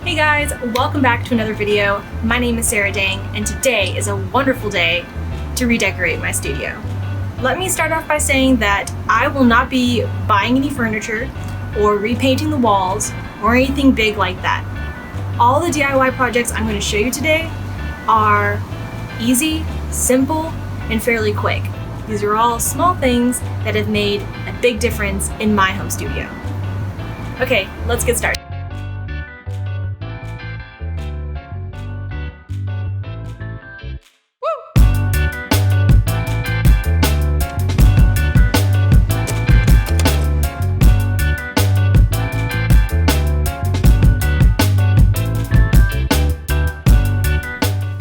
Hey guys, welcome back to another video. My name is Sarah Dang, and today is a wonderful day to redecorate my studio. Let me start off by saying that I will not be buying any furniture or repainting the walls or anything big like that. All the DIY projects I'm going to show you today are easy, simple, and fairly quick. These are all small things that have made a big difference in my home studio. Okay, let's get started.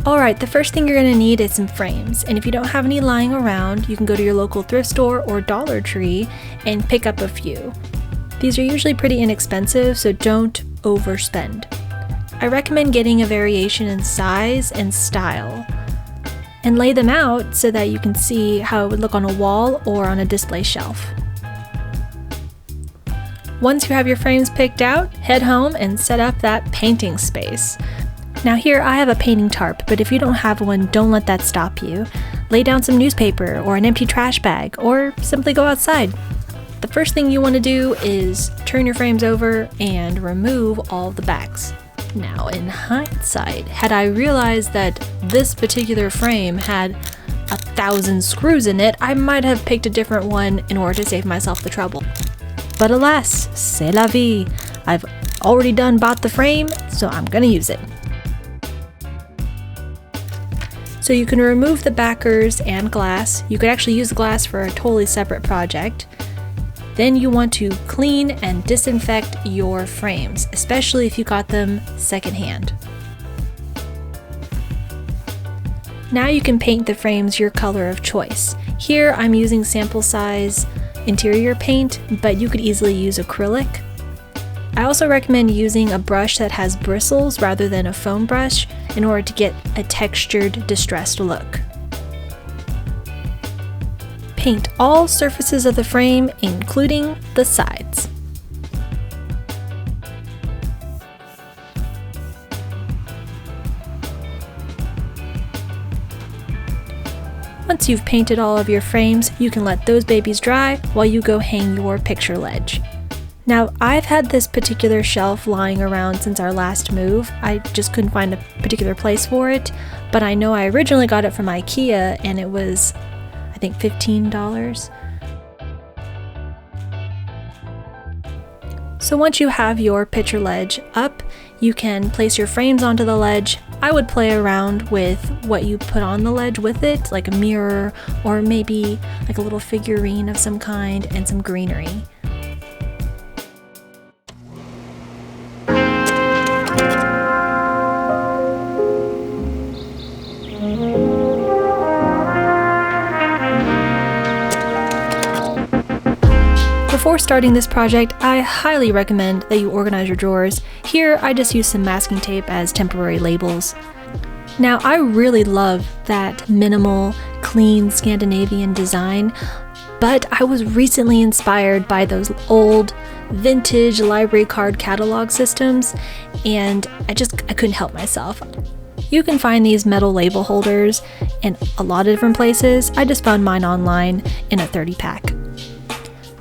Alright, the first thing you're going to need is some frames, and if you don't have any lying around, you can go to your local thrift store or Dollar Tree and pick up a few. These are usually pretty inexpensive, so don't overspend. I recommend getting a variation in size and style, and lay them out so that you can see how it would look on a wall or on a display shelf. Once you have your frames picked out, head home and set up that painting space. Now here I have a painting tarp, but if you don't have one, don't let that stop you. Lay down some newspaper or an empty trash bag, or simply go outside. The first thing you want to do is turn your frames over and remove all the backs. Now in hindsight, had I realized that this particular frame had 1,000 screws in it, I might have picked a different one in order to save myself the trouble. But alas, c'est la vie. I've already bought the frame, so I'm gonna use it. So you can remove the backers and glass. You could actually use the glass for a totally separate project. Then you want to clean and disinfect your frames, especially if you got them secondhand. Now you can paint the frames your color of choice. Here I'm using sample size interior paint, but you could easily use acrylic. I also recommend using a brush that has bristles rather than a foam brush in order to get a textured, distressed look. Paint all surfaces of the frame, including the sides. Once you've painted all of your frames, you can let those babies dry while you go hang your picture ledge. Now, I've had this particular shelf lying around since our last move. I just couldn't find a particular place for it, but I know I originally got it from Ikea and it was, I think, $15. So once you have your picture ledge up, you can place your frames onto the ledge. I would play around with what you put on the ledge with it, like a mirror or maybe like a little figurine of some kind and some greenery. Before starting this project, I highly recommend that you organize your drawers. Here, I just use some masking tape as temporary labels. Now, I really love that minimal, clean Scandinavian design, but I was recently inspired by those old, vintage library card catalog systems, and I couldn't help myself. You can find these metal label holders in a lot of different places. I just found mine online in a 30-pack.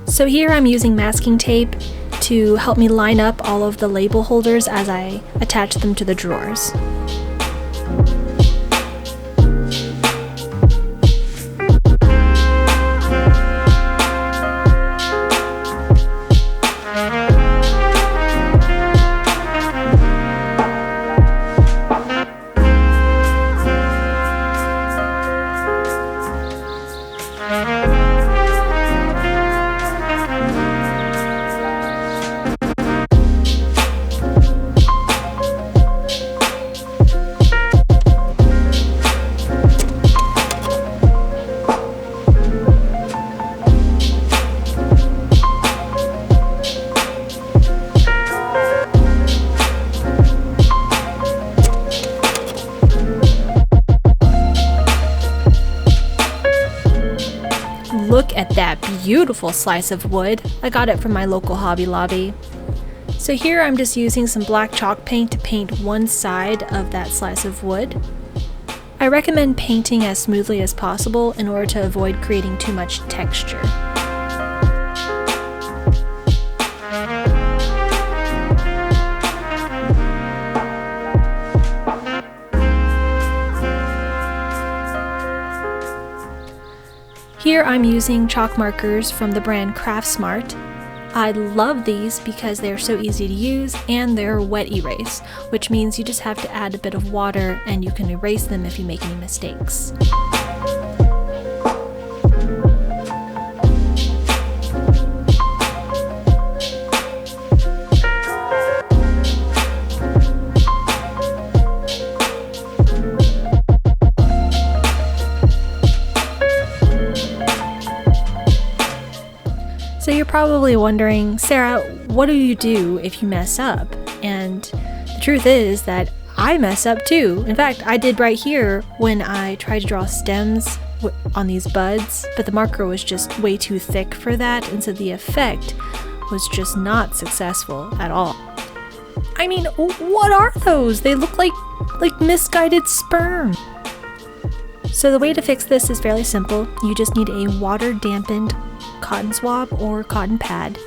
So here I'm using masking tape to help me line up all of the label holders as I attach them to the drawers. Look at that beautiful slice of wood. I got it from my local Hobby Lobby. So here I'm just using some black chalk paint to paint one side of that slice of wood. I recommend painting as smoothly as possible in order to avoid creating too much texture. Here I'm using chalk markers from the brand Craft Smart. I love these because they're so easy to use and they're wet erase, which means you just have to add a bit of water and you can erase them if you make any mistakes. So you're probably wondering, Sarah, what do you do if you mess up? And the truth is that I mess up too. In fact, I did right here when I tried to draw stems on these buds, but the marker was just way too thick for that, and so the effect was just not successful at all. I mean, what are those? They look like misguided sperm. So the way to fix this is fairly simple. You just need a water-dampened cotton swab or cotton pad,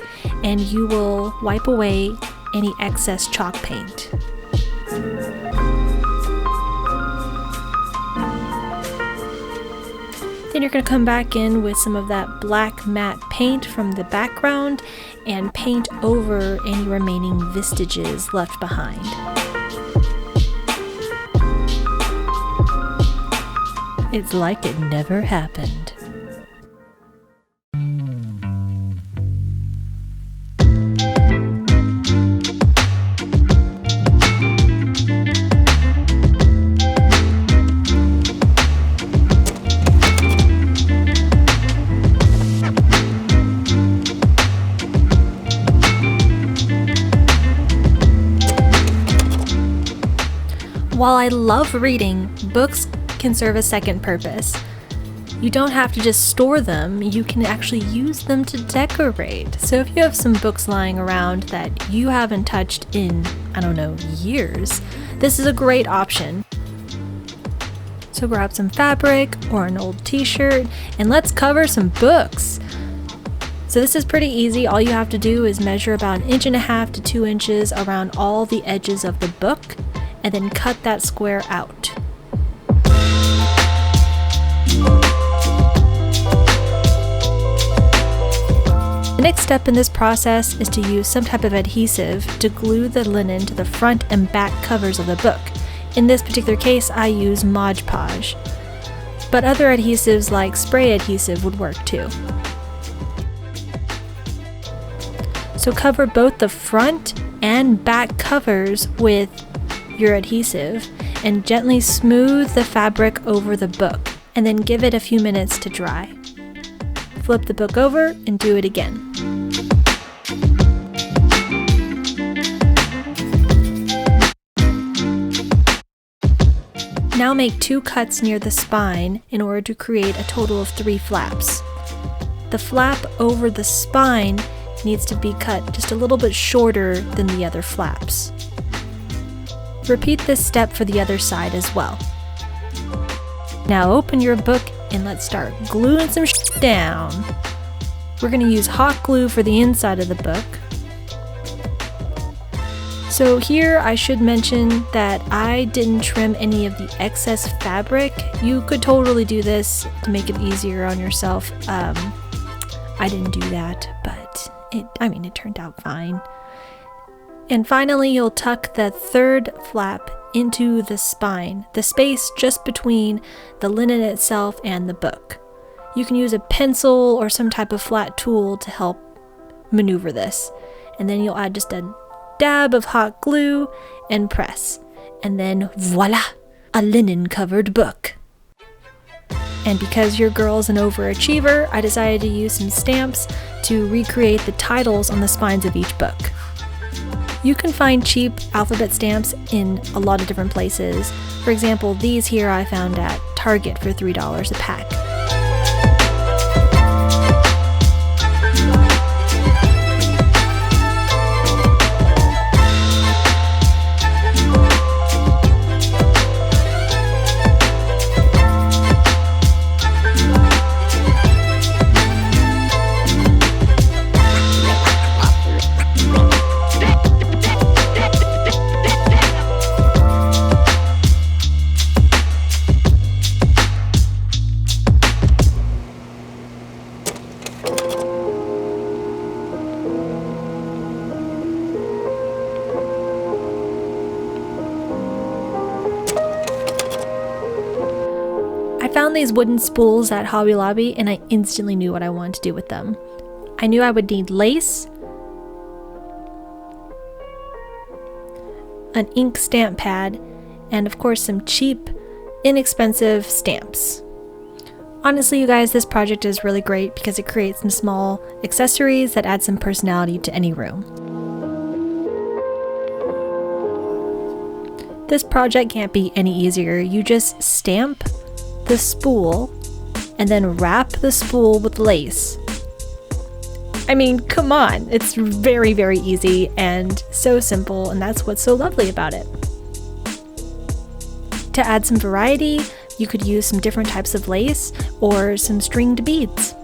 and you will wipe away any excess chalk paint. Then you're going to come back in with some of that black matte paint from the background and paint over any remaining vestiges left behind. It's like it never happened. While I love reading, books can serve a second purpose. You don't have to just store them, you can actually use them to decorate. So if you have some books lying around that you haven't touched in, years, this is a great option. So grab some fabric or an old t-shirt and let's cover some books. So this is pretty easy. All you have to do is measure about 1.5 to 2 inches around all the edges of the book and then cut that square out. The next step in this process is to use some type of adhesive to glue the linen to the front and back covers of the book. In this particular case, I use Mod Podge, but other adhesives like spray adhesive would work too. So cover both the front and back covers with your adhesive and gently smooth the fabric over the book and then give it a few minutes to dry. Flip the book over and do it again. Now make 2 cuts near the spine in order to create a total of 3 flaps. The flap over the spine needs to be cut just a little bit shorter than the other flaps. Repeat this step for the other side as well. Now open your book and let's start gluing some down. We're going to use hot glue for the inside of the book. So here I should mention that I didn't trim any of the excess fabric. You could totally do this to make it easier on yourself. I didn't do that, but it turned out fine. And finally, you'll tuck the 3rd flap into the spine, the space just between the linen itself and the book. You can use a pencil or some type of flat tool to help maneuver this. And then you'll add just a dab of hot glue and press. And then voila, a linen-covered book. And because your girl's an overachiever, I decided to use some stamps to recreate the titles on the spines of each book. You can find cheap alphabet stamps in a lot of different places. For example, these here I found at Target for $3 a pack. found these wooden spools at Hobby Lobby and I instantly knew what I wanted to do with them. I knew I would need lace, an ink stamp pad, and of course some cheap, inexpensive stamps. Honestly, you guys, this project is really great because it creates some small accessories that add some personality to any room. This project can't be any easier. You just stamp the spool and then wrap the spool with lace. I mean, come on, it's very, very easy and so simple, and that's what's so lovely about it. To add some variety, you could use some different types of lace or some stringed beads.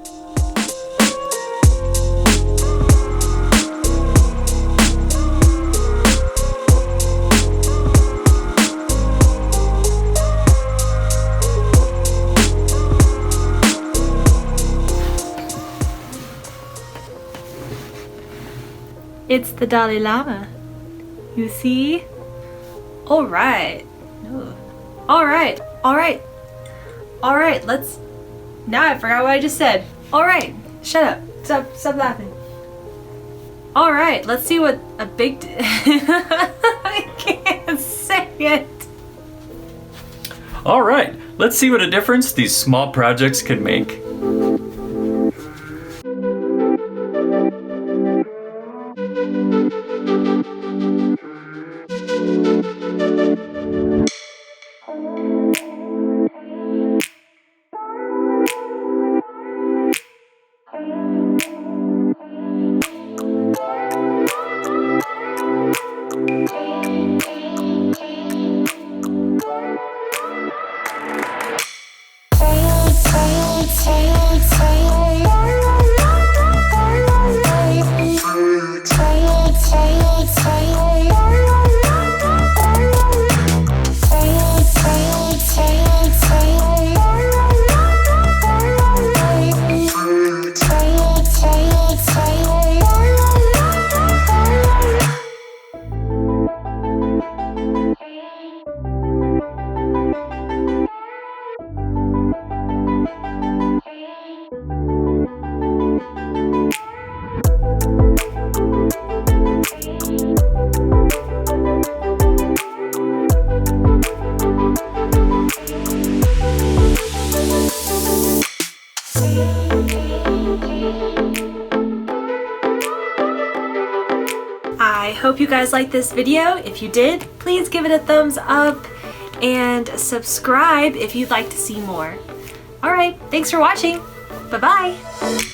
It's the Dalai Lama. You see? All right. All right, let's... Now I forgot what I just said. All right, shut up. Stop laughing. All right, let's see what a big... I can't say it. All right, let's see what a difference these small projects can make. I hope you guys liked this video. If you did, please give it a thumbs up and subscribe if you'd like to see more. Alright, thanks for watching. Bye-bye.